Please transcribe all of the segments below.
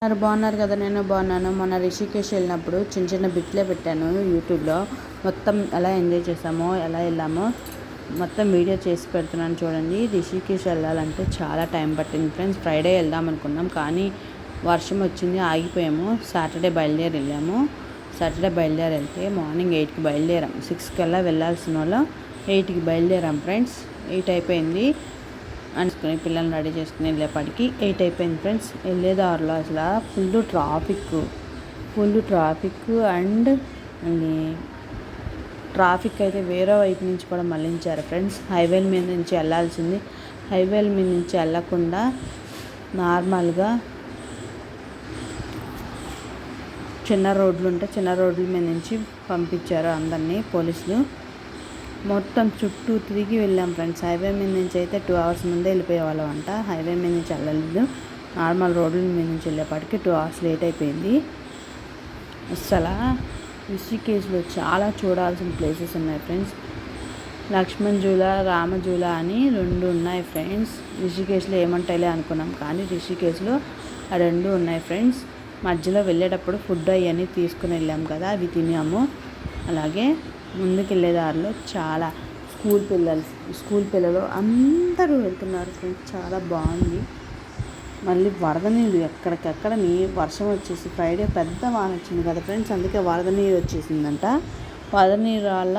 బాగున్నారు కదా, నేను బాగున్నాను. మొన్న రిషికేష్ వెళ్ళినప్పుడు చిన్న చిన్న బిట్లే పెట్టాను యూట్యూబ్లో. మొత్తం ఎలా ఎంజాయ్ చేసామో, ఎలా వెళ్ళామో మొత్తం వీడియో చేసి పెడుతున్నాను చూడండి. రిషికేష్ వెళ్ళాలంటే చాలా టైం పట్టింది ఫ్రెండ్స్. ఫ్రైడే వెళ్దాం అనుకున్నాం కానీ వర్షం వచ్చింది, ఆగిపోయాము. సాటర్డే బయలుదేరి వెళ్తే మార్నింగ్ 8కి బయలుదేరాం. 6 కల్లా వెళ్ళాల్సిన వాళ్ళు 8కి బయలుదేరాం ఫ్రెండ్స్. 8 అయిపోయింది అనుకుని పిల్లల్ని రెడీ చేసుకుని వెళ్ళేపాటికి 8 అయిపోయింది ఫ్రెండ్స్. వెళ్ళేదారిలో అసలు ఫుల్ ట్రాఫిక్ అండ్ ట్రాఫిక్ అయితే వేరే వైపు నుంచి కూడా మళ్ళించారు ఫ్రెండ్స్. హైవేల మీద నుంచి వెళ్ళాల్సింది హైవేల మీద నుంచి వెళ్ళకుండా నార్మల్గా చిన్న రోడ్ల మీద నుంచి పంపించారు అందరినీ పోలీసులు. మొత్తం చుట్టూ తిరిగి వెళ్ళాం ఫ్రెండ్స్. హైవే మీద నుంచి అయితే 2 hours ముందే వెళ్ళిపోయేవాళ్ళం అంట. హైవే మీద నుంచి వెళ్ళలేదు, నార్మల్ రోడ్ల మీద నుంచి వెళ్ళేపాటికి 2 hours లేట్ అయిపోయింది. అసలు రిషికేశ్లో చాలా చూడాల్సిన ప్లేసెస్ ఉన్నాయి ఫ్రెండ్స్. లక్ష్మణ్ జూలా, రామజూలా అని 2 ఉన్నాయి ఫ్రెండ్స్. రిషికేశ్లో ఏమంటాయిలే అనుకున్నాం కానీ రిషికేశ్లో ఆ 2 ఉన్నాయి ఫ్రెండ్స్. మధ్యలో వెళ్ళేటప్పుడు ఫుడ్ అవన్నీ తీసుకుని వెళ్ళాం కదా, అవి తిన్నాము. అలాగే ముందుకు వెళ్ళేదారిలో చాలా స్కూల్ పిల్లలు అందరూ వెళ్తున్నారు ఫ్రెండ్స్. చాలా బాగుంది. మళ్ళీ వరద నీళ్ళు ఎక్కడికక్కడ వర్షం వచ్చేసి ఫ్రైడే పెద్ద వాన వచ్చింది కదా ఫ్రెండ్స్, అందుకే వరద నీరు వచ్చేసిందంట. వరద నీరు వల్ల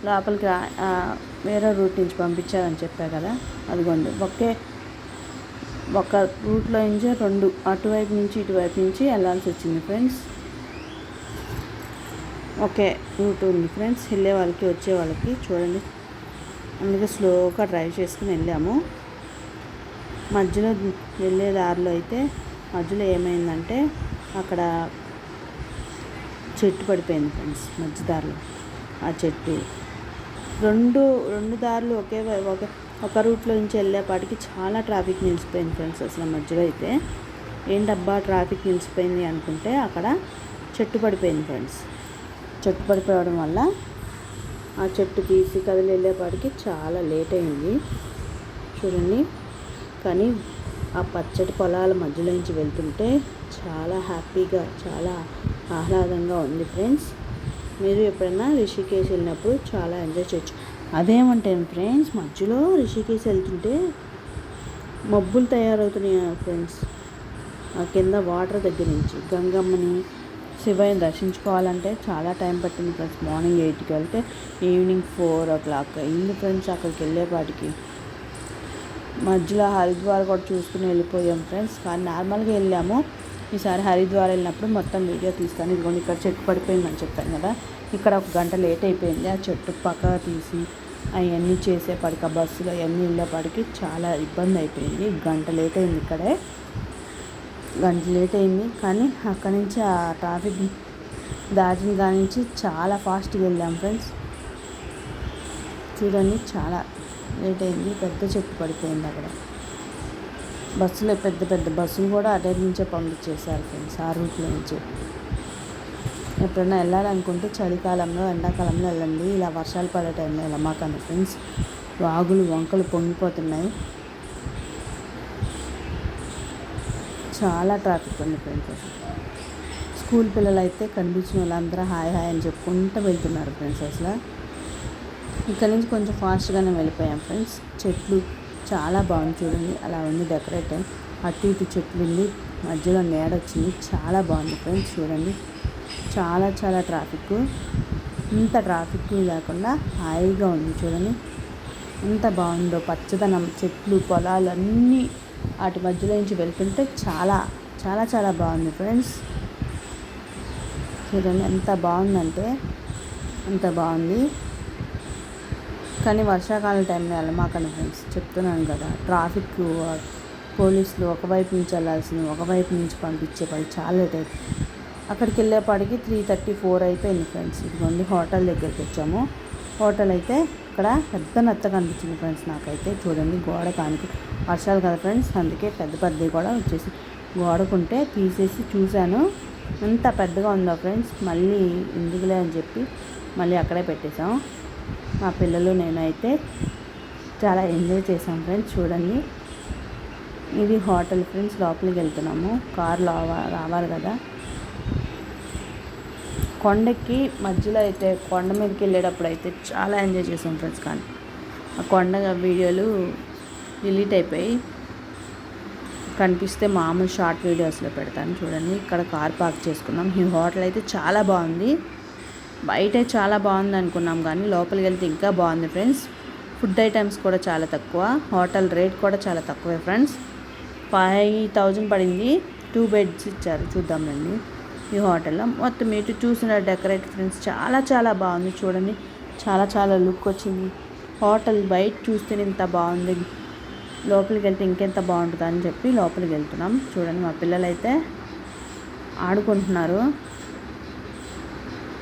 లోపలికి వేరే రూట్ నుంచి పంపించారని చెప్పా కదా, అదిగోండి. ఒక రూట్లో నుంచి 2 అటువైపు నుంచి ఇటువైపు నుంచి వెళ్ళాల్సి వచ్చింది ఫ్రెండ్స్. ఓకే రూట్ ఉంది ఫ్రెండ్స్, వెళ్ళే వాళ్ళకి వచ్చే వాళ్ళకి చూడండి. అందుకే స్లోగా డ్రైవ్ చేసుకుని వెళ్ళాము. మధ్యలో వెళ్ళే దారిలో అయితే మధ్యలో ఏమైందంటే అక్కడ చెట్టు పడిపోయింది ఫ్రెండ్స్. మధ్య దారిలో ఆ చెట్టు రెండు దారులు ఒక రూట్లో నుంచి వెళ్ళేపాటికి చాలా ట్రాఫిక్ నిలిచిపోయింది ఫ్రెండ్స్. అసలు మధ్యలో అయితే ఏంటబ్బా ట్రాఫిక్ నిలిచిపోయింది అనుకుంటే అక్కడ చెట్టు పడిపోయింది ఫ్రెండ్స్. చెట్టు పడిపోవడం వల్ల ఆ చెట్టు తీసి కదిలి వెళ్ళేపాటికి చాలా లేట్ అయింది చూడండి. కానీ ఆ పచ్చటి పొలాల మధ్యలో నుంచి వెళ్తుంటే చాలా హ్యాపీగా, చాలా ఆహ్లాదంగా ఉంది ఫ్రెండ్స్. మీరు ఎప్పుడైనా రిషికేశ్ వెళ్ళినప్పుడు చాలా ఎంజాయ్ చేయొచ్చు. అదేమంటే ఫ్రెండ్స్, మధ్యలో రిషికేశ్ వెళ్తుంటే మబ్బులు తయారవుతున్నాయి ఫ్రెండ్స్. ఆ కింద వాటర్ దగ్గర నుంచి గంగమ్మని, శివయ్యని దర్శించుకోవాలంటే చాలా టైం పట్టింది ఫ్రెండ్స్. మార్నింగ్ 8కి వెళ్తే ఈవినింగ్ 4 o'clock అయింది ఫ్రెండ్స్. అక్కడికి వెళ్ళేపాటికి మధ్యలో హరిద్వార్ కూడా చూసుకుని వెళ్ళిపోయాం ఫ్రెండ్స్. కానీ నార్మల్గా వెళ్ళాము. ఈసారి హరిద్వార్ వెళ్ళినప్పుడు మొత్తం వీడియో తీస్తాను. ఇదిగోండి ఇక్కడ చెట్టు పడిపోయిందని చెప్పాను కదా, ఇక్కడ 1 గంట లేట్ అయిపోయింది. ఆ చెట్టు పక్క తీసి అవన్నీ చేసేపాటికి ఆ బస్సులో అవన్నీ వెళ్ళేపాటికి చాలా ఇబ్బంది అయిపోయింది. గంట లేట్ అయింది. కానీ అక్కడి నుంచి ఆ ట్రాఫిక్ దాటిన కాడి నుంచి చాలా ఫాస్ట్గా వెళ్ళాం ఫ్రెండ్స్. చూడండి చాలా లేట్ అయింది. పెద్ద చెట్టు పడిపోయింది అక్కడ. బస్సులో పెద్ద బస్సులు కూడా అటే నుంచే పంపించేశారు ఫ్రెండ్స్, ఆ రూట్లో నుంచి. ఎప్పుడైనా వెళ్ళాలనుకుంటే చలికాలంలో, ఎండాకాలంలో వెళ్ళండి. ఇలా వర్షాలు పడే టైంలో వెళ్ళమాకండి ఫ్రెండ్స్. వాగులు వంకలు పొంగిపోతున్నాయి, చాలా ట్రాఫిక్ ఉంది ఫ్రెండ్స్. స్కూల్ పిల్లలు అయితే కనిపించిన వాళ్ళందరూ హాయ్ అని చెప్పుకుంటూ వెళ్తున్నారు ఫ్రెండ్స్. అసలు ఇక్కడ నుంచి కొంచెం ఫాస్ట్గానే వెళ్ళిపోయాం ఫ్రెండ్స్. చెట్లు చాలా బాగుంది చూడండి, అలా ఉంది డెకరేట్. అటు ఇటు చెట్లు ఉంది, మధ్యలో నీడ వచ్చింది, చాలా బాగుంది ఫ్రెండ్స్. చూడండి చాలా ట్రాఫిక్. ఇంత ట్రాఫిక్ లేకుండా హాయిగా ఉంది చూడండి, ఎంత బాగుందో. పచ్చదనం, చెట్లు, పొలాలు అన్నీ వాటి మధ్యలో నుంచి వెళ్తుంటే చాలా బాగుంది ఫ్రెండ్స్. చూడండి ఎంత బాగుందంటే అంత బాగుంది. కానీ వర్షాకాలం టైంలో వెళ్ళమాకండి ఫ్రెండ్స్, చెప్తున్నాను కదా. ట్రాఫిక్ పోలీసులు ఒకవైపు నుంచి వెళ్ళాల్సింది ఒకవైపు నుంచి పంపించేపాటి చాలా లేట్ అయిపోయింది. అక్కడికి వెళ్ళేపాటికి 3:34 అయిపోయింది ఫ్రెండ్స్. ఇదిగోండి హోటల్ దగ్గరికి వచ్చాము. హోటల్ అయితే ఇక్కడ పెద్ద నత్తగా అనిపించింది ఫ్రెండ్స్ నాకైతే. చూడండి గోడ కానికి వర్షాలు కదా ఫ్రెండ్స్, అందుకే పెద్దవి కూడా వచ్చేసి గోడకుంటే తీసేసి చూశాను. ఎంత పెద్దగా ఉందో ఫ్రెండ్స్. మళ్ళీ ఎందుకులే అని చెప్పి మళ్ళీ అక్కడే పెట్టేశాం. మా పిల్లలు నేనైతే చాలా ఎంజాయ్ చేశాం ఫ్రెండ్స్. చూడండి ఇది హోటల్ ఫ్రెండ్స్. లోపలికి వెళ్తున్నాము. కార్లో రావాలి కదా. కొండకి మధ్యలో అయితే కొండ మీదకి వెళ్ళేటప్పుడు అయితే చాలా ఎంజాయ్ చేసాం ఫ్రెండ్స్. కానీ ఆ కొండ వీడియోలు డిలీట్ అయిపోయి కనిపిస్తే మామూలు షార్ట్ వీడియోస్లో పెడతాను చూడండి. ఇక్కడ కార్ పార్క్ చేసుకున్నాం. ఈ హోటల్ అయితే చాలా బాగుంది. బయట చాలా బాగుంది అనుకున్నాం కానీ లోపలికి వెళ్తే ఇంకా బాగుంది ఫ్రెండ్స్. ఫుడ్ ఐటమ్స్ కూడా చాలా తక్కువ. హోటల్ రేట్ కూడా చాలా తక్కువే ఫ్రెండ్స్. 5000 పడింది. 2 బెడ్స్ ఇచ్చారు. చూద్దాం రండి. ఈ హోటల్లో మొత్తం ఇటు చూసిన డెకరేట్ ఫ్రెండ్స్ చాలా చాలా బాగుంది చూడండి. చాలా చాలా లుక్ వచ్చింది. హోటల్ బయట చూస్తేనే ఇంత బాగుంది, లోపలికి వెళ్తే ఇంకెంత బాగుంటుంది అని చెప్పి లోపలికి వెళ్తున్నాం. చూడండి మా పిల్లలు అయితే ఆడుకుంటున్నారు.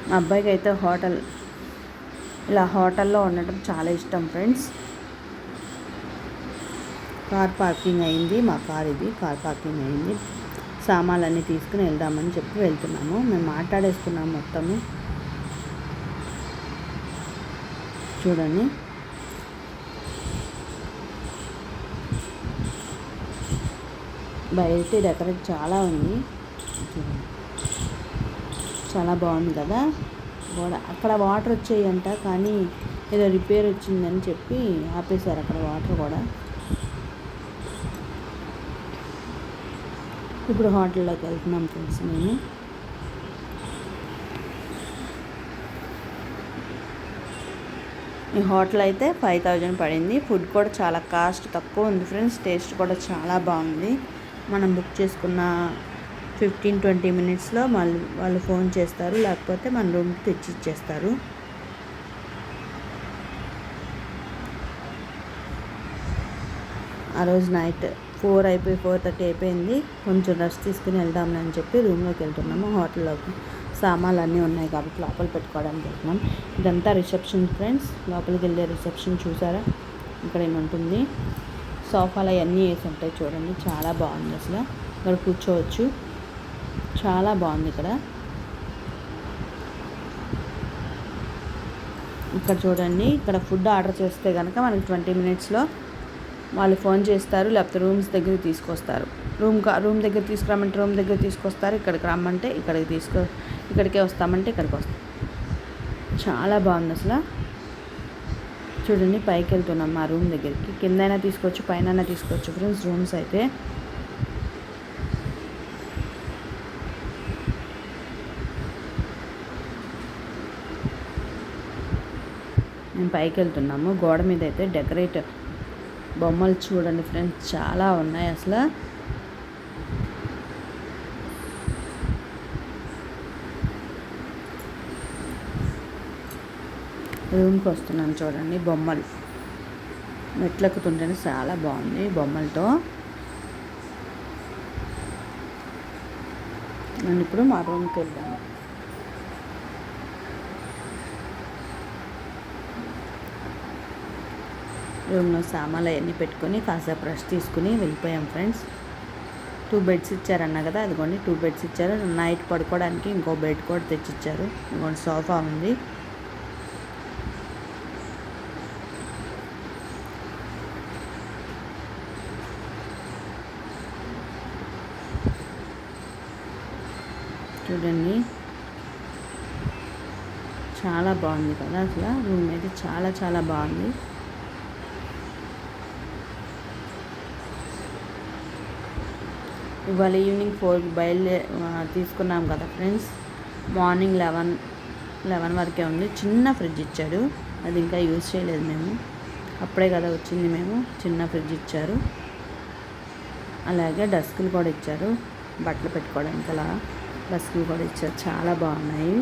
మా అబ్బాయికి అయితే ఇలా హోటల్లో ఉండటం చాలా ఇష్టం ఫ్రెండ్స్. కార్ పార్కింగ్ అయింది. మా కార్ పార్కింగ్ అయింది. సామాన్లన్నీ తీసుకుని వెళ్దామని చెప్పి వెళ్తున్నాము. మేము మాట్లాడేస్తున్నాము మొత్తము. చూడండి బయట డెకరేట్ చాలా ఉంది. చాలా బాగుంది కదా. అక్కడ వాటర్ వచ్చాయంట కానీ ఏదో రిపేర్ వచ్చిందని చెప్పి ఆపేశారు అక్కడ వాటర్ కూడా. ఇప్పుడు హోటల్లోకి వెళ్తున్నాం ఫ్రెండ్స్. మేము ఈ హోటల్ అయితే 5000 పడింది. ఫుడ్ కూడా చాలా కాస్ట్ తక్కువ ఉంది ఫ్రెండ్స్. టేస్ట్ కూడా చాలా బాగుంది. మనం బుక్ చేసుకున్న 15-20 మినిట్స్లో వాళ్ళు ఫోన్ చేస్తారు, లేకపోతే మన రూమ్కి తెచ్చి ఇచ్చేస్తారు. ఆ రోజు నైట్ 4:30 అయిపోయింది. కొంచెం రెస్ట్ తీసుకుని వెళ్దామని చెప్పి రూమ్లోకి వెళ్తున్నాము. హోటల్లోకి సామాన్లు అన్నీ ఉన్నాయి కాబట్టి లోపల పెట్టుకోవడానికి వెళ్తున్నాం. ఇదంతా రిసెప్షన్ ఫ్రెండ్స్. లోపలికి వెళ్ళే రిసెప్షన్ చూసారా, ఇక్కడ ఏముంటుంది. సోఫాలు అవన్నీ వేసి ఉంటాయి చూడండి. చాలా బాగుంది అసలు. ఇక్కడ కూర్చోవచ్చు. చాలా బాగుంది ఇక్కడ చూడండి. ఇక్కడ ఫుడ్ ఆర్డర్ చేస్తే కనుక మనకి 20 మినిట్స్లో వాళ్ళు ఫోన్ చేస్తారు, లేకపోతే రూమ్స్ దగ్గరికి తీసుకొస్తారు. రూమ్ దగ్గర తీసుకురామంటే రూమ్ దగ్గర తీసుకొస్తారు. ఇక్కడికి రమ్మంటే ఇక్కడికే వస్తామంటే ఇక్కడికి వస్తాం. చాలా బాగుంది అసలు. చూడండి పైకి వెళ్తున్నాం మా రూమ్ దగ్గరికి. కిందైనా తీసుకోవచ్చు, పైన తీసుకోవచ్చు ఫ్రెండ్స్. రూమ్స్ అయితే మేము పైకి వెళ్తున్నాము. గోడ మీద అయితే డెకరేట్ బొమ్మలు చూడండి ఫ్రెండ్స్, చాలా ఉన్నాయి అసలు. రూమ్కి వస్తున్నాను చూడండి. బొమ్మలు మెట్లెక్కుతుంటేనే చాలా బాగుంది బొమ్మలతో. నేను ఇప్పుడు మా రూమ్కి వెళ్దాము. రూమ్లో సామాన్లు అవన్నీ పెట్టుకొని కాసేపు రెస్ట్ తీసుకుని వెళ్ళిపోయాం ఫ్రెండ్స్. 2 బెడ్స్ ఇచ్చారన్నా కదా, అదిగోండి 2 బెడ్స్ ఇచ్చారు. నైట్ పడుకోవడానికి ఇంకో బెడ్ కూడా తెచ్చిచ్చారు. ఇదిగోండి సోఫా ఉంది. చూడండి చాలా బాగుంది కదా అసలు. రూమ్ అయితే చాలా చాలా బాగుంది. ఇవాళ ఈవినింగ్ 4కి తీసుకున్నాం కదా ఫ్రెండ్స్. మార్నింగ్ 11 వరకే ఉంది. చిన్న ఫ్రిడ్జ్ ఇచ్చాడు, అది ఇంకా యూజ్ చేయలేదు మేము. అప్పుడే కదా వచ్చింది మేము. చిన్న ఫ్రిడ్జ్ ఇచ్చారు. అలాగే డస్కులు కూడా ఇచ్చారు, బట్టలు పెట్టుకోవడానికి అలా డస్కులు కూడా ఇచ్చారు. చాలా బాగున్నాయి.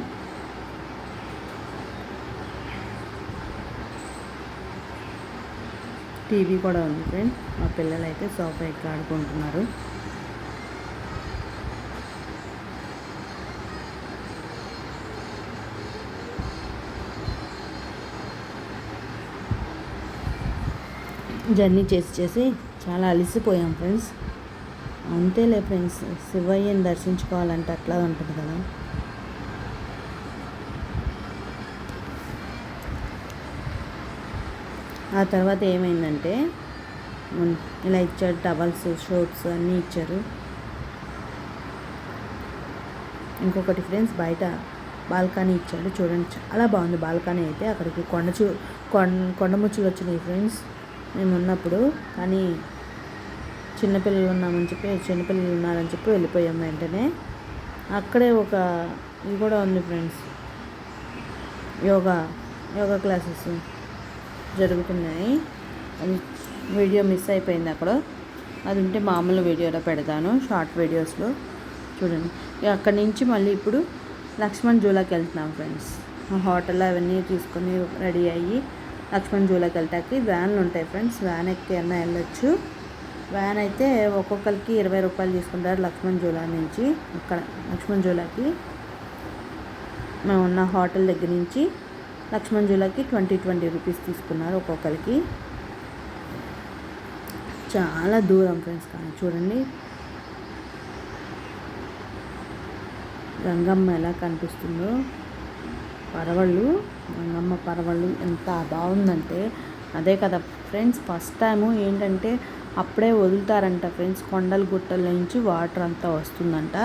టీవీ కూడా ఉంది ఫ్రెండ్స్. మా పిల్లలు అయితే సోఫా ఎక్కి ఆడుకుంటున్నారు. జర్నీ చేసి చాలా అలసిపోయాం ఫ్రెండ్స్. అంతేలే ఫ్రెండ్స్, శివయ్యని దర్శించుకోవాలంటే అట్లా ఉంటుంది కదా. ఆ తర్వాత ఏమైందంటే ఇలా ఇచ్చారు, టవల్స్, షోప్స్ అన్నీ ఇచ్చారు. ఇంకొకటి ఫ్రెండ్స్ బయట బాల్కనీ ఇచ్చాడు చూడండి, చాలా బాగుంది బాల్కనీ అయితే. అక్కడికి కొండముచ్చులు వచ్చినాయి ఫ్రెండ్స్ మేము ఉన్నప్పుడు, కానీ చిన్నపిల్లలు ఉన్నారని చెప్పి వెళ్ళిపోయాం వెంటనే. అక్కడే ఒక ఇది కూడా ఉంది ఫ్రెండ్స్, యోగా క్లాసెస్ జరుగుతున్నాయి. అది వీడియో మిస్ అయిపోయింది అక్కడ, అది ఉంటే మామూలు వీడియోలో పెడతాను, షార్ట్ వీడియోస్లో చూడండి. అక్కడి నుంచి మళ్ళీ ఇప్పుడు లక్ష్మణ్ జూలాకి వెళ్తున్నాం ఫ్రెండ్స్. హోటల్లో అవన్నీ తీసుకొని రెడీ అయ్యి లక్ష్మణ్ జూలాకి వెళ్తాకి వ్యాన్లు ఉంటాయి ఫ్రెండ్స్, వ్యాన్ ఎక్కి అన్న వెళ్ళొచ్చు. వ్యాన్ అయితే ఒక్కొక్కరికి 20 రూపాయలు తీసుకుంటారు లక్ష్మణ్ జూలా నుంచి. అక్కడ లక్ష్మణ్ జూలాకి మేము ఉన్న హోటల్ దగ్గర నుంచి లక్ష్మణ్ జూలాకి 20 రూపీస్ తీసుకున్నారు ఒక్కొక్కరికి. చాలా దూరం ఫ్రెండ్స్, కానీ చూడండి గంగమ్మ ఎలా కనిపిస్తుందో, గంగమ్మ పరవళ్ళు ఎంత బాగుందంటే. అదే కదా ఫ్రెండ్స్, ఫస్ట్ టైము ఏంటంటే అప్పుడే వదులుతారంట ఫ్రెండ్స్, కొండల గుట్టల నుంచి వాటర్ అంతా వస్తుందంట.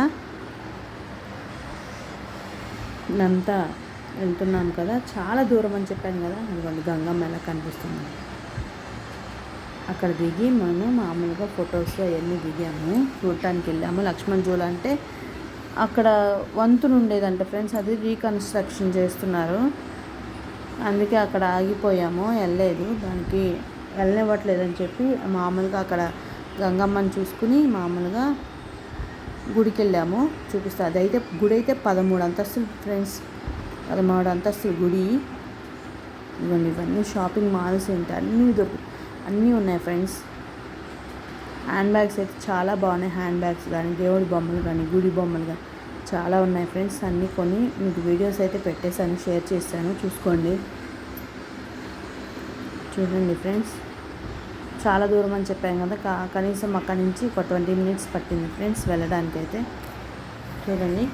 ఇదంతా వెళ్తున్నాం కదా, చాలా దూరం అని చెప్పాను కదా, అదిగోండి గంగమ్మ ఎలా కనిపిస్తుంది. అక్కడ దిగి మనం మామూలుగా ఫొటోస్ అవన్నీ దిగాము, చూడటానికి వెళ్ళాము. లక్ష్మణ్ జూలా అంటే అక్కడ వంతులు ఉండేదంట ఫ్రెండ్స్, అది రీకన్స్ట్రక్షన్ చేస్తున్నారు, అందుకే అక్కడ ఆగిపోయాము, వెళ్ళలేదు. దానికి వెళ్ళనివ్వట్లేదని చెప్పి మామూలుగా అక్కడ గంగమ్మని చూసుకుని మామూలుగా గుడికి వెళ్ళాము. చూపిస్తా, అదైతే గుడి అయితే 13 అంతస్తులు ఫ్రెండ్స్, 13 అంతస్తులు గుడి. ఇవన్నీ షాపింగ్ మాల్స్ ఏంటి అన్నీ ఉన్నాయి ఫ్రెండ్స్. హ్యాండ్ బ్యాగ్స్ అయితే చాలా బాగున్నాయి, హ్యాండ్ బ్యాగ్స్ కానీ, దేవుడి బొమ్మలు కానీ, గుడి బొమ్మలు కానీ చాలా ఉన్నాయి ఫ్రెండ్స్. అన్నీ కొని మీకు వీడియోస్ అయితే పెట్టేసాను, షేర్ చేశాను, చూసుకోండి. చూడండి ఫ్రెండ్స్, చాలా దూరం అని చెప్పాను కదా, కనీసం అక్కడి నుంచి ఒక 20 మినిట్స్ పట్టింది ఫ్రెండ్స్ వెళ్ళడానికి అయితే. చూడండి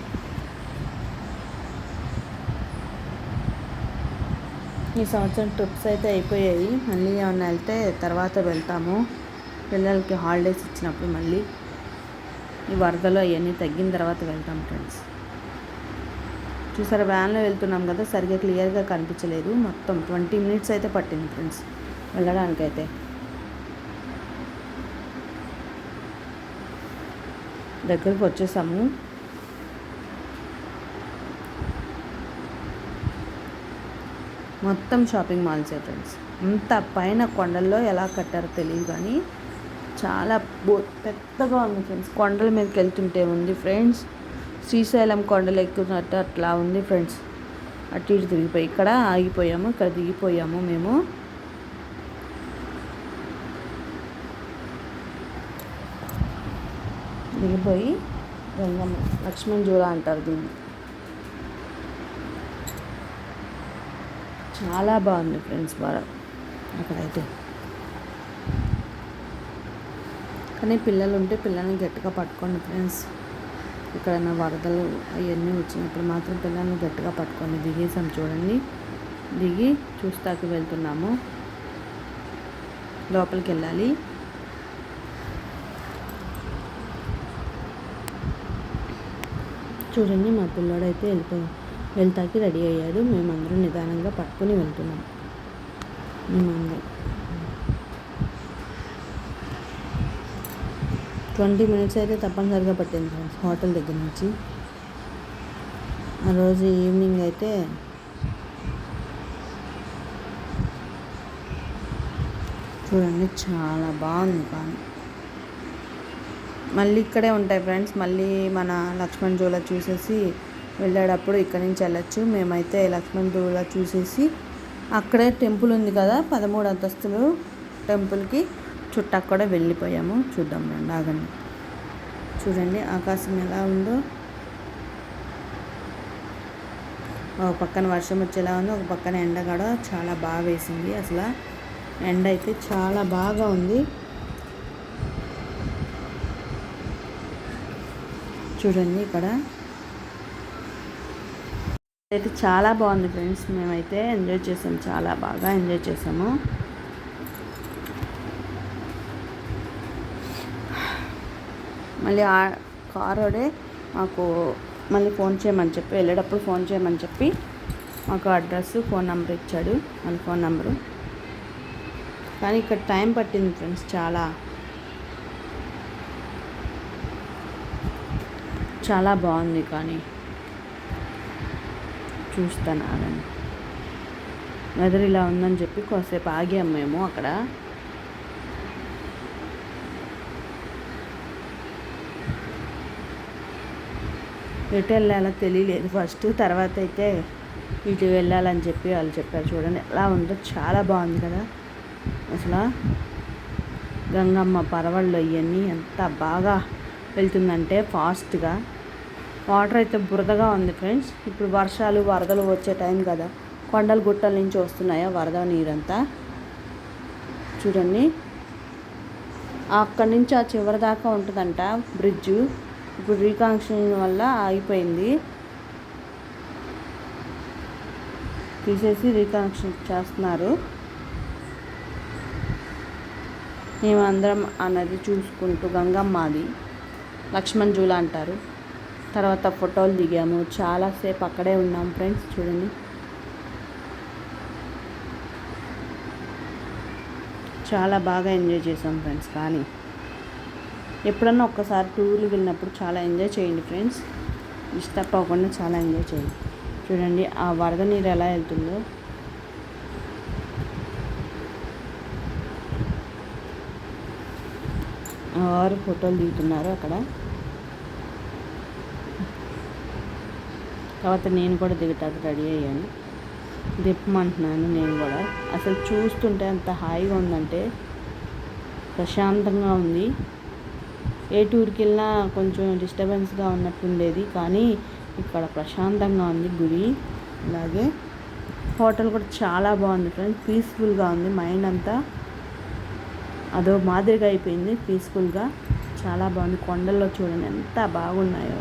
ఈ సంవత్సరం ట్రిప్స్ అయితే అయిపోయాయి, మళ్ళీ ఏమన్నా వెళ్తే తర్వాత వెళ్తాము, పిల్లలకి హాలిడేస్ ఇచ్చినప్పుడు మళ్ళీ ఈ వరదలు అవన్నీ తగ్గిన తర్వాత వెళ్తాం ఫ్రెండ్స్. చూసారా వ్యాన్లో వెళ్తున్నాం కదా, సరిగ్గా క్లియర్గా కనిపించలేదు, మొత్తం 20 మినిట్స్ అయితే పట్టింది ఫ్రెండ్స్ వెళ్ళడానికైతే. దగ్గరకు వచ్చేసాము. మొత్తం షాపింగ్ మాల్సే ఫ్రెండ్స్. అంత పైన కొండల్లో ఎలా కట్టారో తెలియదు కానీ చాలా పెద్దగా ఉంది ఫ్రెండ్స్. కొండల మీదకి వెళ్తుంటే ఉంది ఫ్రెండ్స్, శ్రీశైలం కొండలు ఎక్కుతున్నట్టు అట్లా ఉంది ఫ్రెండ్స్. అటు ఇటు తిరిగిపోయి ఇక్కడ ఆగిపోయాము, ఇక్కడ దిగిపోయాము మేము. దిగిపోయి గంగమ్మ లక్ష్మణ్ జూలా అంటారు దీన్ని. చాలా బాగుంది ఫ్రెండ్స్ అక్కడైతే. కానీ పిల్లలు ఉంటే పిల్లల్ని గట్టిగా పట్టుకోండి ఫ్రెండ్స్, ఎక్కడైనా వరదలు అవన్నీ వచ్చినప్పుడు మాత్రం పిల్లల్ని గట్టిగా పట్టుకోండి. దిగేసాం చూడండి, దిగి చూస్తాకి వెళ్తున్నాము, లోపలికి వెళ్ళాలి. చూడండి మా పిల్లోడైతే వెళ్తాకి రెడీ అయ్యాడు, మేమందరం నిదానంగా పట్టుకుని వెళ్తున్నాం. మేమందరం 20 మినిట్స్ అయితే తప్పనిసరిగా పట్టింది ఫ్రెండ్స్ హోటల్ దగ్గర నుంచి. ఆ రోజు ఈవినింగ్ అయితే చూడండి చాలా బాగుంది. కానీ మళ్ళీ ఇక్కడే ఉంటాయి ఫ్రెండ్స్, మళ్ళీ మన లక్ష్మణ్ జూలా చూసేసి వెళ్ళేటప్పుడు ఇక్కడి నుంచి వెళ్ళచ్చు. మేమైతే లక్ష్మణ్ జూలా చూసేసి అక్కడే టెంపుల్ ఉంది కదా 13 అంతస్తులు టెంపుల్కి చుట్టూ కూడా వెళ్ళిపోయాము. చూద్దాం రండి, ఆగండి. చూడండి ఆకాశం ఎలా ఉందో, ఒక పక్కన వర్షం వచ్చేలా ఉంది, ఒక పక్కన ఎండ కూడా చాలా బాగా వేసింది. అసలు ఎండ అయితే చాలా బాగా ఉంది. చూడండి ఇక్కడ అయితే చాలా బాగుంది ఫ్రెండ్స్. మేమైతే ఎంజాయ్ చేసాము, చాలా బాగా ఎంజాయ్ చేసాము. మళ్ళీ ఆ కారోడే మాకు మళ్ళీ ఫోన్ చేయమని చెప్పి వెళ్ళేటప్పుడు ఫోన్ చేయమని చెప్పి మాకు అడ్రస్ ఫోన్ నెంబర్ ఇచ్చాడు, మన ఫోన్ నెంబరు. కానీ ఇక్కడ టైం పట్టింది ఫ్రెండ్స్, చాలా బాగుంది. కానీ చూస్తాను ఆగండి. వెదర్ ఇలా ఉందని చెప్పి కొద్దిసేపు ఆగాము మేము అక్కడ. ఎటు వెళ్ళాలో తెలియలేదు ఫస్ట్, తర్వాత అయితే ఇటు వెళ్ళాలని చెప్పి వాళ్ళు చెప్పారు. చూడండి ఎలా ఉందో, చాలా బాగుంది కదా అసలు. గంగమ్మ పరవళ్ళు ఇవన్నీ ఎంత బాగా వెళ్తుందంటే ఫాస్ట్గా. వాటర్ అయితే బురదగా ఉంది ఫ్రెండ్స్. ఇప్పుడు వర్షాలు వరదలు వచ్చే టైం కదా, కొండల గుట్టల నుంచి వస్తున్నాయా వరద నీరంతా. చూడండి అక్కడి నుంచి ఆ చివరి దాకా ఉంటుందంట బ్రిడ్జు. ఇప్పుడు రీకనెక్షన్ వల్ల ఆగిపోయింది, తీసేసి రీకనెక్షన్ చేస్తున్నారు. మేమందరం ఆ నది చూసుకుంటూ, గంగమ్మది లక్ష్మణ్ జూల అంటారు. తర్వాత ఫోటోలు దిగాము, చాలాసేపు అక్కడే ఉన్నాం ఫ్రెండ్స్. చూడండి చాలా బాగా ఎంజాయ్ చేసాం ఫ్రెండ్స్. కానీ ఎప్పుడన్నా ఒక్కసారి టూర్లు వెళ్ళినప్పుడు చాలా ఎంజాయ్ చేయండి ఫ్రెండ్స్, ఇష్టపడకుండా చాలా ఎంజాయ్ చేయండి. చూడండి ఆ వరద నీరు ఎలా వెళ్తుందో. వారు ఫోటోలు దిగుతున్నారు అక్కడ. తర్వాత నేను కూడా దిగటానికి రెడీ అయ్యాను, దిప్పమంటున్నాను నేను కూడా. అసలు చూస్తుంటే అంత హాయిగా ఉందంటే, ప్రశాంతంగా ఉంది. ఏ టూర్కి వెళ్ళినా కొంచెం డిస్టర్బెన్స్గా ఉన్నట్టుండేది, కానీ ఇక్కడ ప్రశాంతంగా ఉంది గుడి. అలాగే హోటల్ కూడా చాలా బాగుంది ఫ్రెండ్స్, పీస్ఫుల్గా ఉంది. మైండ్ అంతా అదో మాదిరిగా అయిపోయింది, పీస్ఫుల్గా చాలా బాగుంది. కొండల్లో చూడండి ఎంత బాగున్నాయో.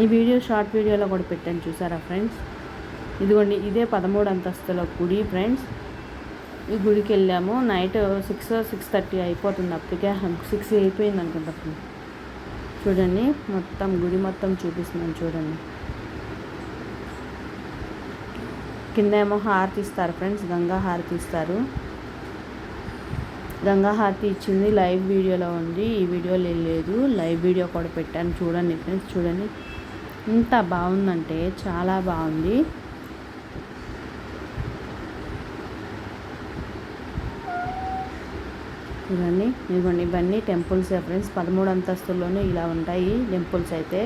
ఈ వీడియో షార్ట్ వీడియోలో కూడా పెట్టాను, చూసారా ఫ్రెండ్స్. ఇదిగోండి ఇదే 13 అంతస్తుల గుడి ఫ్రెండ్స్. ఈ గుడికి వెళ్ళాము నైట్ 6-6:30 అయిపోతుంది, అప్పటికే 6 అయిపోయింది అనుకుంటా. చూడండి మొత్తం గుడి మొత్తం చూపిస్తున్నాను చూడండి. కింద ఏమో హారతి ఇస్తారు ఫ్రెండ్స్, గంగా హారతి ఇస్తారు. గంగా హారతి ఇచ్చింది లైవ్ వీడియోలో ఉంది, ఈ వీడియోలో లేదు. లైవ్ వీడియో కూడా పెట్టాను చూడండి ఫ్రెండ్స్. చూడండి ఎంత బాగుందంటే చాలా బాగుంది. చూడండి ఇదిగోండి ఇవన్నీ టెంపుల్స్ ఫ్రెండ్స్. 13 అంతస్తుల్లోనే ఇలా ఉంటాయి టెంపుల్స్ అయితే.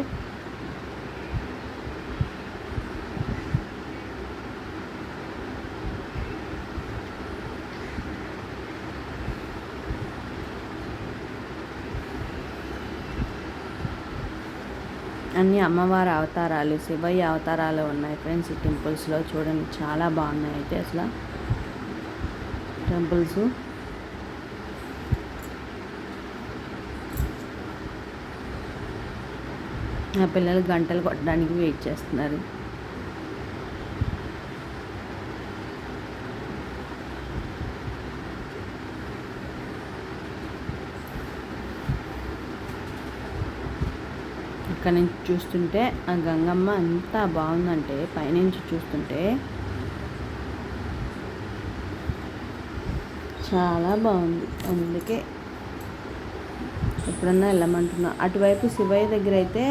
అన్ని అమ్మవారి అవతారాలు, శివయ్య అవతారాలు ఉన్నాయి ఫ్రెండ్స్ ఈ టెంపుల్స్లో. చూడండి చాలా బాగున్నాయి అయితే అసలు టెంపుల్స్. నా పిల్లలు గంటలు కొట్టడానికి వెయిట్ చేస్తున్నారు. ఇక్కడ నుంచి చూస్తుంటే ఆ గంగమ్మ ఎంత బాగుందంటే, పైనుంచి చూస్తుంటే చాలా బాగుంది. అందుకే ఎప్పుడన్నా వెళ్ళమంటున్నా. అటువైపు శివయ్య దగ్గర అయితే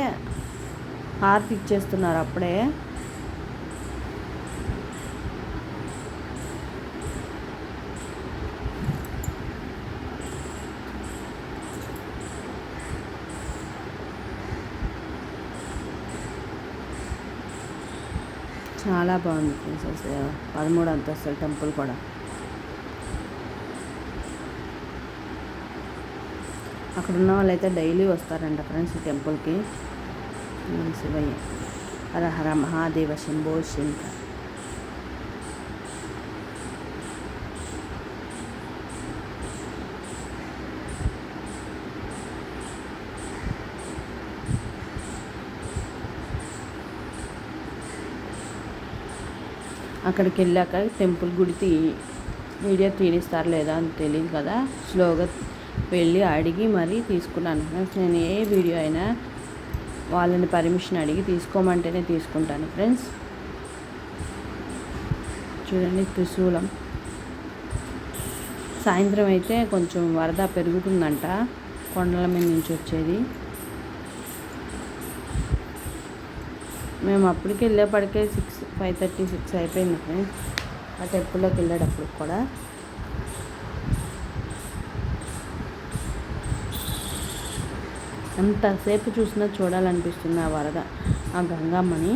హారతి ఇచ్చేస్తున్నారు అప్పుడే. చాలా బాగుంది ఫ్రెండ్స్ 13 అంతస్తుల టెంపుల్ కూడా. అక్కడ ఉన్న వాళ్ళైతే డైలీ వస్తారంట ఫ్రెండ్స్ ఈ టెంపుల్కి. శివయ్య హర హర మహాదేవ శంభో శంకర్. అక్కడికి వెళ్ళాక టెంపుల్ గుడి వీడియో తీరిస్తారు లేదా అని తెలియదు కదా, స్లోగా వెళ్ళి అడిగి మరీ తీసుకున్నాను ఫ్రెండ్స్. నేను ఏ వీడియో అయినా వాళ్ళని పర్మిషన్ అడిగి తీసుకోమంటేనే తీసుకుంటాను ఫ్రెండ్స్. చూడండి త్రిశూలం. సాయంత్రం అయితే కొంచెం వరద పెరుగుతుందంట కొండల మీద నుంచి వచ్చేది. మేము అప్పటికి వెళ్ళేప్పటికే 5:30, 6 అయిపోయింది ఫ్రెండ్స్. ఆ టెంపుల్లోకి వెళ్ళేటప్పుడు కూడా ఎంతసేపు చూసినా చూడాలనిపిస్తుంది ఆ వరద, ఆ గంగమ్మని.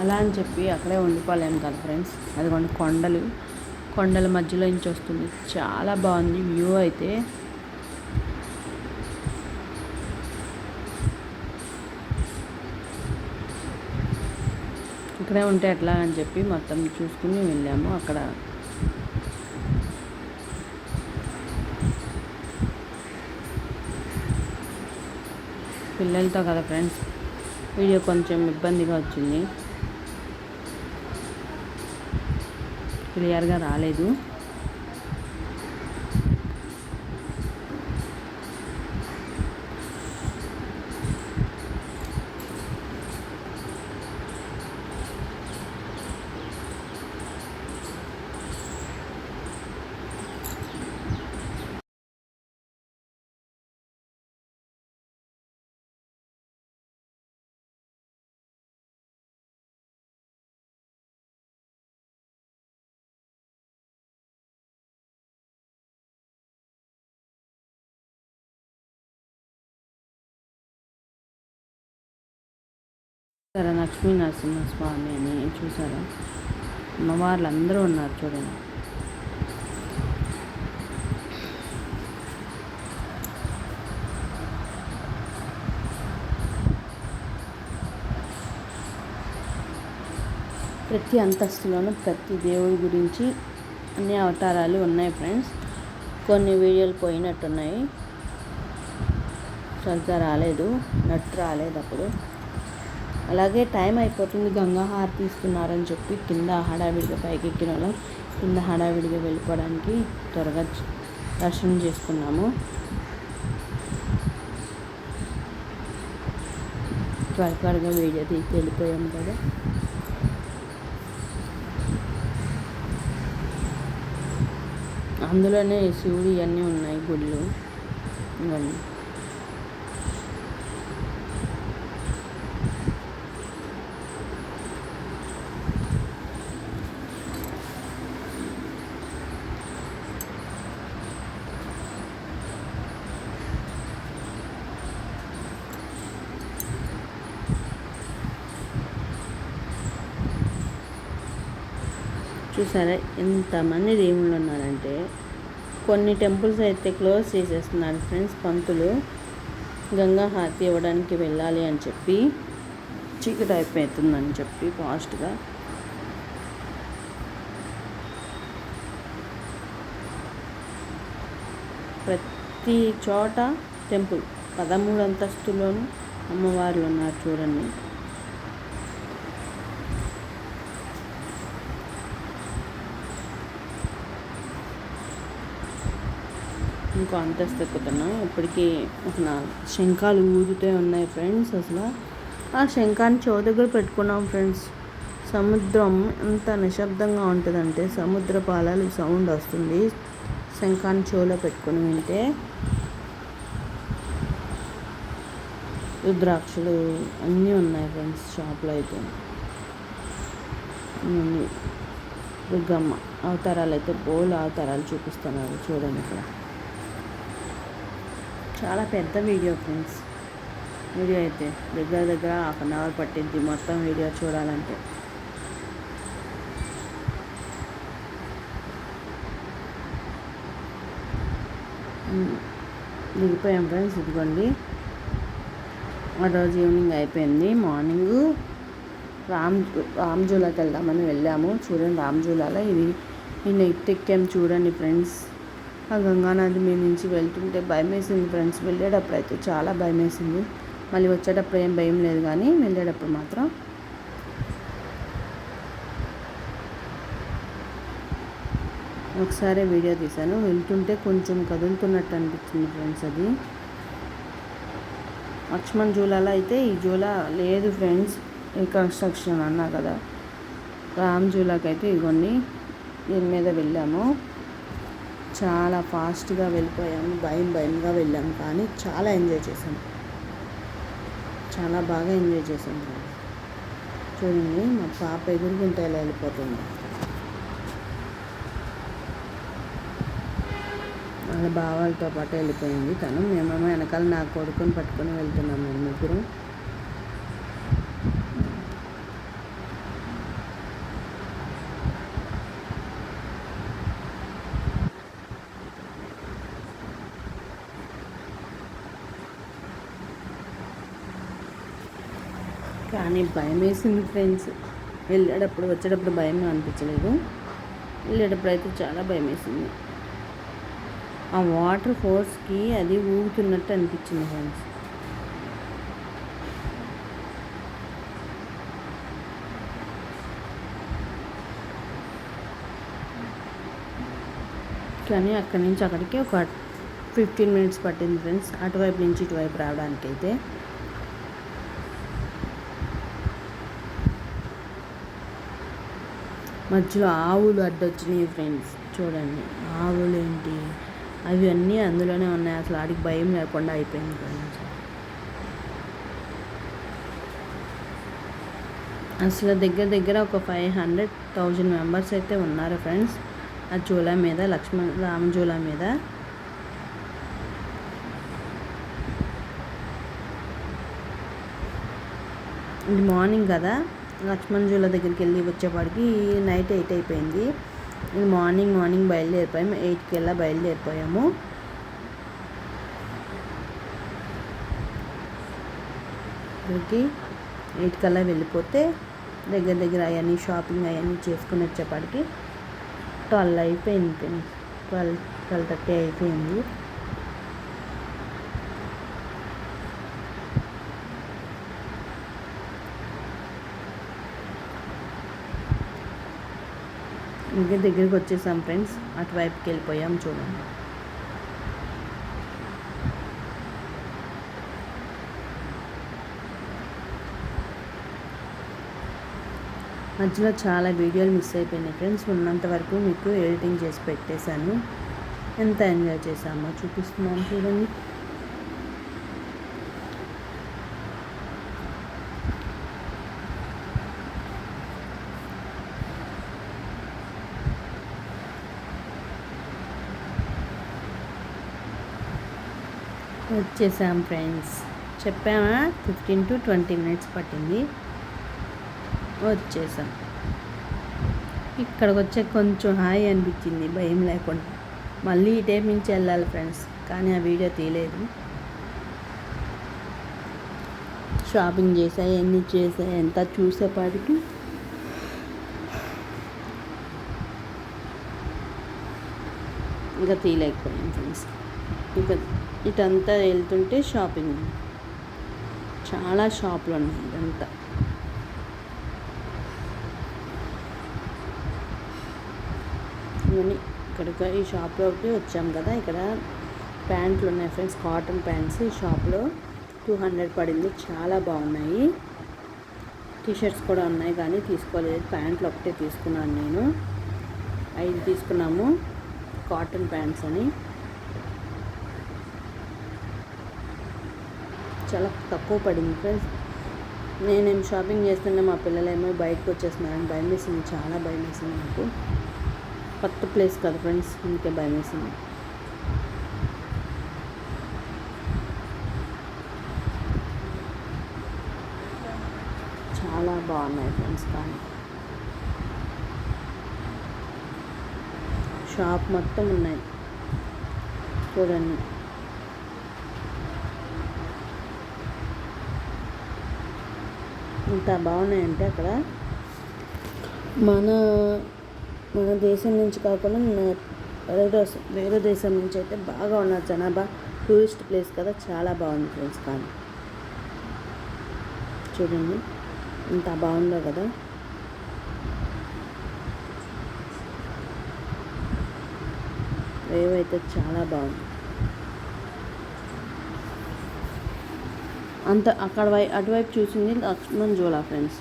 అలా అని చెప్పి అక్కడే ఉండిపోలేము కదా ఫ్రెండ్స్. అదిగోండి కొండల మధ్యలో నుంచి వస్తుంది. చాలా బాగుంది వ్యూ అయితే. ఇక్కడే ఉంటే ఎట్లా అని చెప్పి మొత్తం చూసుకుని వెళ్ళాము. అక్కడ పిల్లలతో కదా ఫ్రెండ్స్ వీడియో కొంచెం ఇబ్బందిగా వచ్చింది, క్లియర్గా రాలేదు. చూసారా లక్ష్మీ నరసింహస్వామి అని చూసారా, అమ్మవార్లు అందరూ ఉన్నారు చూడండి. ప్రతి అంతస్తులోనూ ప్రతి దేవుడి గురించి అన్ని అవతారాలు ఉన్నాయి ఫ్రెండ్స్. కొన్ని వీడియోలు పోయినట్టున్నాయి, సరిగ్గా రాలేదు, నట్టు రాలేదు అప్పుడు. అలాగే టైం అయిపోతుంది, గంగా హారతి ఇస్తున్నారని చెప్పి కింద హడావిడిగా పైకి ఎక్కిన వాళ్ళం కింద హడావిడిగా వెళ్ళిపోవడానికి త్వరగా దర్శనం చేసుకున్నాము. త్వరగా వీడియో తీసి వెళ్ళిపోయాము కదా. అందులోనే శివుడు ఇవన్నీ ఉన్నాయి గుళ్ళు ఇవన్నీ. చూసారా ఎంతమంది దేవుళ్ళు ఉన్నారంటే. కొన్ని టెంపుల్స్ అయితే క్లోజ్ చేసేస్తున్నారు ఫ్రెండ్స్. పంతులు గంగా హారతి ఇవ్వడానికి వెళ్ళాలి అని చెప్పి, చీకటి అయిపోతుందని చెప్పి ఫాస్ట్గా. ప్రతి చోట టెంపుల్ 13 అంతస్తులోనూ అమ్మవార్లు ఉన్నారు చూడండి. ఇంకో అంతస్తు ఎక్కుతున్నాం. ఇప్పటికీ ఒక 4 శంఖాలు ఊదుతూ ఉన్నాయి ఫ్రెండ్స్. అసలు ఆ శంఖాన్ని చెవు దగ్గర పెట్టుకున్నాం ఫ్రెండ్స్. సముద్రం ఎంత నిశ్శబ్దంగా ఉంటుందంటే సముద్ర పాలలు సౌండ్ వస్తుంది శంఖాన్ని చెవులో పెట్టుకుని వింటే. రుద్రాక్షలు అన్నీ ఉన్నాయి ఫ్రెండ్స్ షాప్లో అయితే. దుర్గమ్మ అవతారాలు అయితే బోల్ అవతారాలు చూపిస్తున్నారు చూడండి ఇక్కడ. చాలా పెద్ద వీడియో ఫ్రెండ్స్. వీడియో అయితే దగ్గర 1/2 అవర్ పట్టింది మొత్తం వీడియో చూడాలంటే. దిగిపోయాం ఫ్రెండ్స్. ఇదిగోండి ఆ రోజు ఈవినింగ్ అయిపోయింది. మార్నింగు రామ్జూలాకి వెళ్దామని వెళ్ళాము. చూడండి రామ్జూలాలో ఇది నేను ఎక్కాము చూడండి ఫ్రెండ్స్. ఆ గంగానది మీద నుంచి వెళ్తుంటే భయం వేసింది ఫ్రెండ్స్. వెళ్ళేటప్పుడు అయితే చాలా భయం వేసింది. మళ్ళీ వచ్చేటప్పుడు ఏం భయం లేదు, కానీ వెళ్ళేటప్పుడు మాత్రం ఒకసారి వీడియో తీశాను. వెళ్తుంటే కొంచెం కదులుతున్నట్టు అనిపించింది ఫ్రెండ్స్. అది లక్ష్మణ్ జూలాలో అయితే ఈ జూలా లేదు ఫ్రెండ్స్, ఈ కన్స్ట్రక్షన్ అన్నా కదా. రామ్ జూలాకి అయితే ఇవన్నీ దీని మీద వెళ్ళాము. చాలా ఫాస్ట్గా వెళ్ళిపోయాము, భయంగా వెళ్ళాము, కానీ చాలా ఎంజాయ్ చేసాము. చాలా బాగా ఎంజాయ్ చేసాము. చూడండి, మా పాప ఎగురుకుంటే ఎలా వెళ్ళిపోతుంది. వాళ్ళ బావాలతో పాటు వెళ్ళిపోయింది తను. మేమేమో వెనకాల నా కొడుకుని పట్టుకొని వెళ్తున్నాము మేము ముగ్గురు. కానీ భయం వేసింది ఫ్రెండ్స్. వెళ్ళేటప్పుడు వచ్చేటప్పుడు భయం అనిపించలేదు, వెళ్ళేటప్పుడు అయితే చాలా భయం వేసింది. ఆ వాటర్ ఫోర్స్కి అది ఊగుతున్నట్టు అనిపించింది ఫ్రెండ్స్. కానీ అక్కడి నుంచి అక్కడికి ఒక 15 మినిట్స్ పట్టింది ఫ్రెండ్స్, అటువైపు నుంచి ఇటువైపు రావడానికి. అయితే మధ్యలో ఆవులు అడ్డొచ్చినాయి ఫ్రెండ్స్. చూడండి, ఆవులు ఏంటి అవి అన్నీ అందులోనే ఉన్నాయి. అసలు ఆడికి భయం లేకుండా అయిపోయింది ఫ్రెండ్స్. అసలు దగ్గర ఒక 500,000 మెంబర్స్ అయితే ఉన్నారు ఫ్రెండ్స్ ఆ జూలా మీద, రామ్ జూలా మీద. ఇది మార్నింగ్ కదా, లక్ష్మణ్ జూలా దగ్గరికి వెళ్ళి వచ్చేపాటికి నైట్ 8 అయిపోయింది. ఇది మార్నింగ్ బయలుదేరిపోయాము. 8కి వెళ్ళా బయలుదేరిపోయాము. ఇక్కడికి 8 కల్లా వెళ్ళిపోతే దగ్గర అవన్నీ షాపింగ్ అవన్నీ చేసుకుని వచ్చేపాటికి 12 అయిపోయింది. 12:30 అయిపోయింది. ఇంకా దగ్గరికి వచ్చేసాం ఫ్రెండ్స్, అటువైపుకి వెళ్ళిపోయాం. చూడండి, మధ్యలో చాలా వీడియోలు మిస్ అయిపోయినాయి ఫ్రెండ్స్. ఉన్నంత వరకు మీకు ఎడిటింగ్ చేసి పెట్టేశాను. ఎంత ఎంజాయ్ చేసామో చూపిస్తున్నాను చూడండి. వచ్చేసాం ఫ్రెండ్స్. చెప్పామా 15 to 20 మినిట్స్ పట్టింది. వచ్చేసాం. ఇక్కడికి వచ్చే కొంచెం హాయి అనిపించింది, భయం లేకుండా. మళ్ళీ ఈ టైప్ నుంచి వెళ్ళాలి ఫ్రెండ్స్, కానీ ఆ వీడియో తీయలేదు. షాపింగ్ చేసాయి, ఎన్ని చేసాయి ఎంత చూసేపాటికి ఇంకా తీయలేకపోయాం ఫ్రెండ్స్. ఇంకా ఇటంతా వెళ్తుంటే షాపింగ్, చాలా షాపులు ఉన్నాయి. ఇదంతా ఇవన్నీ ఇక్కడికి ఈ షాప్లోకి వచ్చాం కదా. ఇక్కడ ప్యాంట్లు ఉన్నాయి ఫ్రెండ్స్, కాటన్ ప్యాంట్స్. ఈ షాప్లో 200 పడింది, చాలా బాగున్నాయి. టీషర్ట్స్ కూడా ఉన్నాయి కానీ తీసుకోలేదు. ప్యాంట్లు ఒకటే తీసుకున్నాను నేను. 5 తీసుకున్నాము కాటన్ ప్యాంట్స్ అని. చాలా తక్కువ పడింది ఫ్రెండ్స్. నేనేం షాపింగ్ చేస్తుంటే మా పిల్లలేమో బయటకు వచ్చేస్తున్నారని భయం వేసింది, చాలా భయం వేసింది నాకు. కొత్త ప్లేస్ కదా ఫ్రెండ్స్, ఇంకే భయం వేసింది. చాలా బాగున్నాయి ఫ్రెండ్స్. కానీ షాప్ మొత్తం ఉన్నాయి చూడండి. ఇంత బాగున్నాయంటే అక్కడ మన దేశం నుంచి కాకుండా వేరే దేశం నుంచి అయితే బాగా ఉన్నారు జనాభా. టూరిస్ట్ ప్లేస్ కదా, చాలా బాగుంది ఫ్రెండ్స్. కానీ చూడండి ఇంత బాగుందో కదా. వేవ్ అయితే చాలా బాగుంది. అంత అక్కడ అటువైపు చూసింది లక్ష్మణ్ జ్యువెలరీ ఫ్రెండ్స్,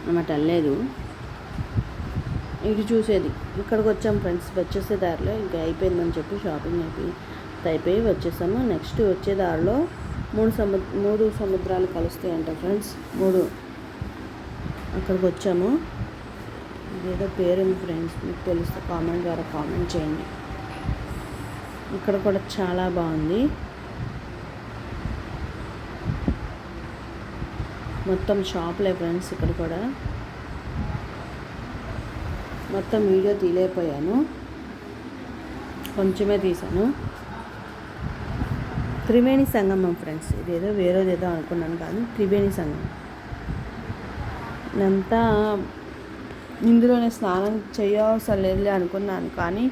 అన్నమాట వెళ్ళలేదు. ఇటు చూసేది ఇక్కడికి వచ్చాం ఫ్రెండ్స్. వచ్చేసే దారిలో ఇంకా అయిపోయిందని చెప్పి షాపింగ్ అయిపోయి వచ్చేసాము. నెక్స్ట్ వచ్చే దారిలో మూడు సముద్రాలు కలుస్తాయి అంట ఫ్రెండ్స్. అక్కడికి వచ్చాము. ఏదో పేరుంది ఫ్రెండ్స్, మీకు తెలిస్తే కామెంట్ ద్వారా కామెంట్ చేయండి. ఇక్కడ కూడా చాలా బాగుంది. మొత్తం షాప్లే ఫ్రెండ్స్. ఇక్కడ కూడా మొత్తం వీడియో తీయలేకపోయాను, కొంచెమే తీసాను. త్రివేణి సంగమం ఫ్రెండ్స్. ఇదేదో వేరేదేదో అనుకున్నాను కానీ త్రివేణి సంగమం. ఇదంతా ఇందులోనే స్నానం చేయవసరం లేదులే అనుకున్నాను, కానీ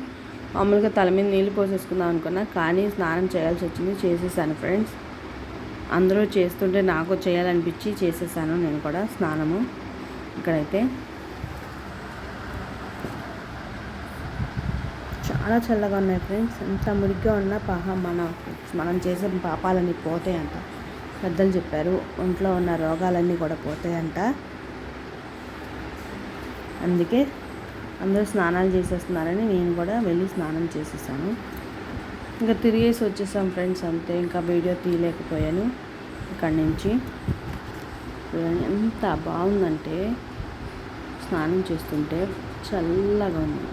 మామూలుగా తల మీద నీళ్ళు పోసేసుకుందాం అనుకున్నా, కానీ స్నానం చేయాల్సి వచ్చింది. చేసేసాను ఫ్రెండ్స్. అందరూ చేస్తుంటే నాకు చేయాలనిపించి చేసేసాను నేను కూడా స్నానము. ఇక్కడైతే చాలా చల్లగా ఉన్నాయి ఫ్రెండ్స్. ఎంత మురిగ్గా ఉన్నా మనం చేసే పాపాలన్నీ పోతాయంట, పెద్దలు చెప్పారు. ఒంట్లో ఉన్న రోగాలన్నీ కూడా పోతాయంట. అందుకే అందరూ స్నానాలు చేసేస్తున్నారని నేను కూడా వెళ్ళి స్నానం చేసేసాను. ఇంకా తిరిగేసి వచ్చేసాం ఫ్రెండ్స్, అంతే. ఇంకా వీడియో తీయలేకపోయాను. ఇక్కడి నుంచి ఎంత బాగుందంటే స్నానం చేస్తుంటే చల్లగా ఉంది.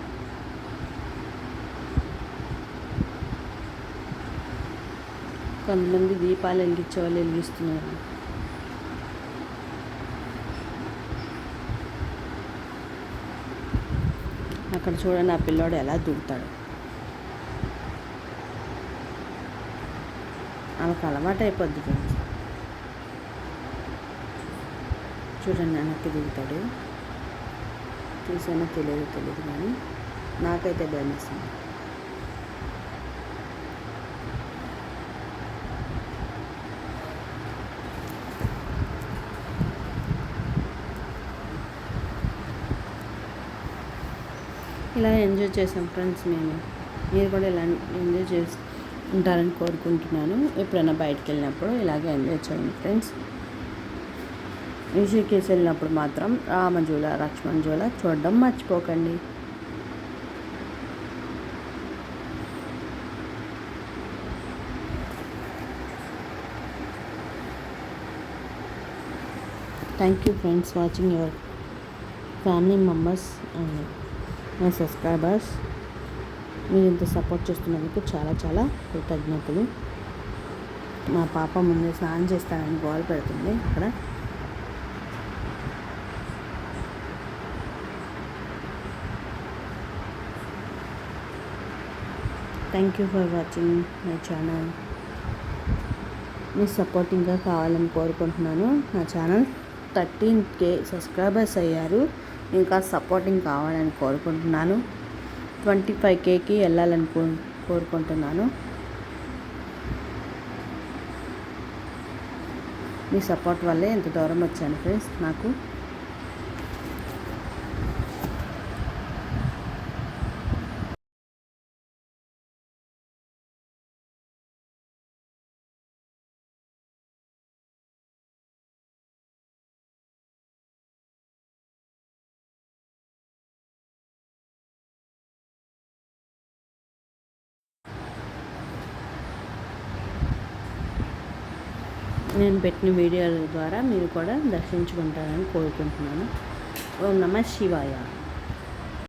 కొంతమంది దీపాలు వెలిగించే వాళ్ళు వెలిగిస్తున్నారు. అక్కడ చూడండి ఆ పిల్లోడు ఎలా దూకుతాడు. వాళ్ళకి అలవాటు అయిపోద్ది ఫ్రెండ్స్. చూడండి వెనక్కి దిగుతాడు. చూసానో తెలియదు కానీ నాకైతే భయం వేస్తుంది. ఇలా ఎంజాయ్ చేసాం ఫ్రెండ్స్. మీరు కూడా ఇలా ఎంజాయ్ చేసి ఉంటారని కోరుకుంటున్నాను. ఎప్పుడైనా బయటకు వెళ్ళినప్పుడు ఇలాగే ఎంజాయ్ చేయండి ఫ్రెండ్స్. రిషికేశ్ వెళ్ళినప్పుడు మాత్రం రామజూల, లక్ష్మణ్ జూల చూడడం మర్చిపోకండి. Thank you friends watching your family members and my subscribers. మీరు ఇంత సపోర్ట్ చేస్తున్నందుకు చాలా చాలా కృతజ్ఞతలు. మా పాప ముందే స్నానం చేస్తానని గోల పెడుతుంది అక్కడ. Thank you for watching my channel. Me support ఇంకా కావాలని కోరుకుంటున్నాను. నా ఛానల్ 13K సబ్స్క్రైబర్స్ అయ్యారు. ఇంకా సపోర్టింగ్ కావాలని కోరుకుంటున్నాను. 25Kకి వెళ్ళాలని కోరుకుంటున్నాను. మీ సపోర్ట్ వల్లే ఎంత దూరం వచ్చాను ఫ్రెండ్స్. నాకు నేను పెట్టిన వీడియోల ద్వారా మీరు కూడా దర్శించుకుంటారని కోరుకుంటున్నాను. ఓం నమః శివాయ.